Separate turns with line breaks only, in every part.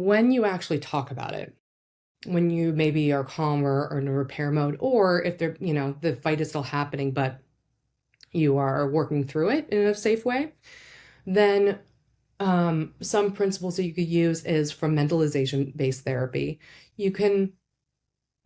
when you actually talk about it, when you maybe are calmer or in a repair mode, or if they're, the fight is still happening, but you are working through it in a safe way, then some principles that you could use is from mentalization-based therapy. You can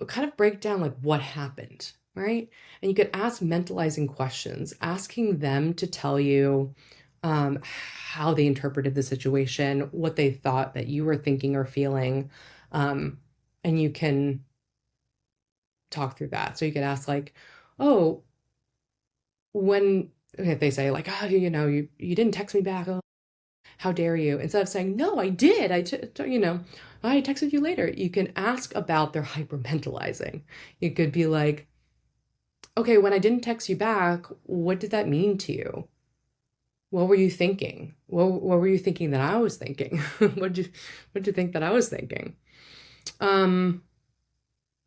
kind of break down like what happened, right? And you could ask mentalizing questions, asking them to tell you how they interpreted the situation, what they thought that you were thinking or feeling. And you can talk through that. So you could ask like, oh, when if they say like, oh, you didn't text me back. Oh, how dare you? Instead of saying, no, I did. I texted you later. You can ask about their hypermentalizing. You could be like, okay, when I didn't text you back, what did that mean to you? What were you thinking? What were you thinking that I was thinking? What'd you think that I was thinking? Um,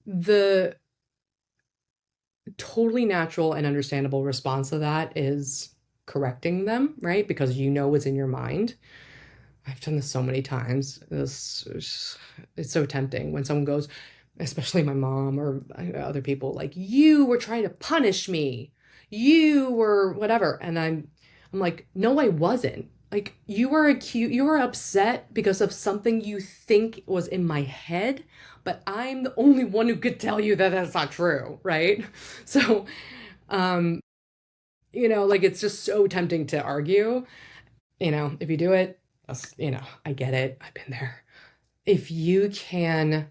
the totally natural and understandable response to that is correcting them, right? Because you know what's in your mind. I've done this so many times. It's so tempting when someone goes, especially my mom or other people, like, you were trying to punish me. You were whatever. And I'm like, no, I wasn't. Like, you were upset because of something you think was in my head, but I'm the only one who could tell you that that's not true, right? So, um, like it's just so tempting to argue. If you do it, I get it. I've been there. If you can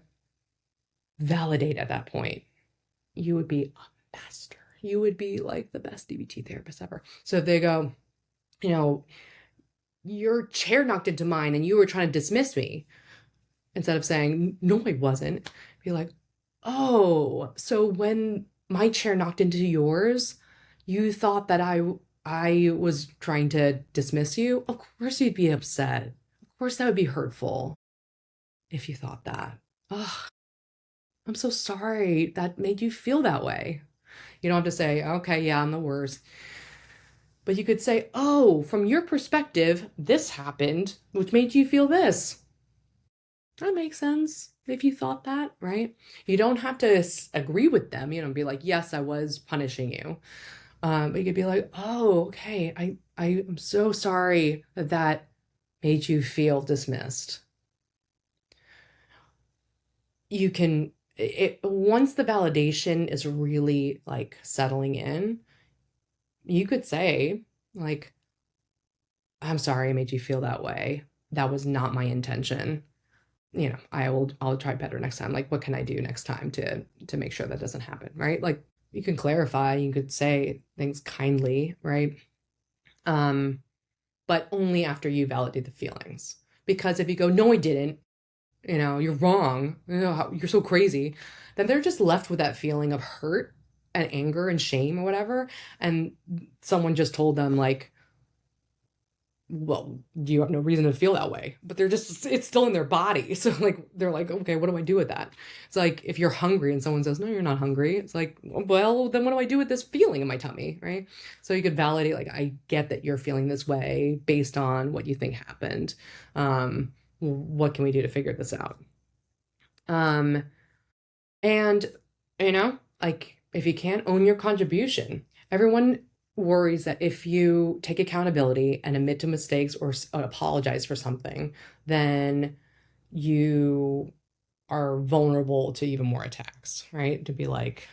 validate at that point, you would be a master. You would be like the best DBT therapist ever. So if they go, you know, your chair knocked into mine and you were trying to dismiss me, instead of saying, no, I wasn't, be like, oh, so when my chair knocked into yours, you thought that I was trying to dismiss you? Of course you'd be upset. Of course that would be hurtful if you thought that. Oh, I'm so sorry that made you feel that way. You don't have to say, okay, yeah, I'm the worst. But you could say, oh, from your perspective, this happened, which made you feel this. That makes sense if you thought that, right? You don't have to agree with them, be like, yes, I was punishing you. But you could be like, oh, okay, I am so sorry that that made you feel dismissed. You can, once the validation is really like settling in, you could say, like, I'm sorry I made you feel that way. That was not my intention. I'll try better next time. Like, what can I do next time to make sure that doesn't happen, right? Like, you can clarify, you could say things kindly, right? But only after you validate the feelings. Because if you go, no, I didn't, you're wrong, you're so crazy, then they're just left with that feeling of hurt and anger and shame or whatever. And someone just told them, like, well, you have no reason to feel that way, but it's still in their body. So like, they're like, okay, what do I do with that? It's like, if you're hungry and someone says, no, you're not hungry. It's like, well, then what do I do with this feeling in my tummy? Right. So you could validate, like, I get that you're feeling this way based on what you think happened. What can we do to figure this out? Um, and, like, if you can't own your contribution, everyone worries that if you take accountability and admit to mistakes or apologize for something, then you are vulnerable to even more attacks, right? To be like,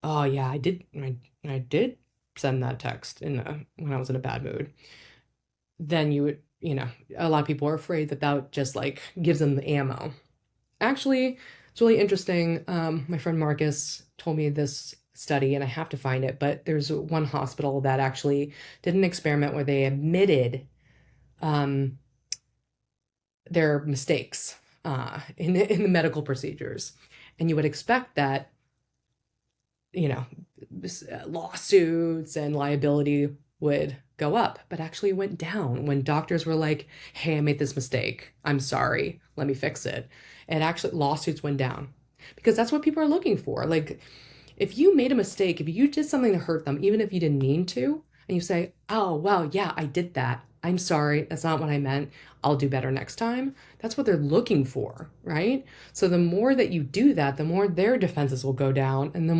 oh yeah, I did send that text when I was in a bad mood. Then you would, a lot of people are afraid that that just like gives them the ammo. Actually, it's really interesting. My friend Marcus told me this study, and I have to find it, but there's one hospital that actually did an experiment where they admitted um, their mistakes in the medical procedures. And you would expect that, you know, lawsuits and liability would go up, but actually went down when doctors were like, hey, I made this mistake. I'm sorry. Let me fix it. And actually, lawsuits went down because that's what people are looking for. Like, if you made a mistake, if you did something to hurt them, even if you didn't mean to, and you say, oh, well, yeah, I did that. I'm sorry, that's not what I meant. I'll do better next time. That's what they're looking for, right? So the more that you do that, the more their defenses will go down and the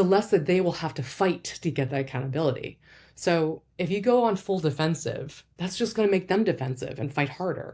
less that they will have to fight to get that accountability. So if you go on full defensive, that's just going to make them defensive and fight harder.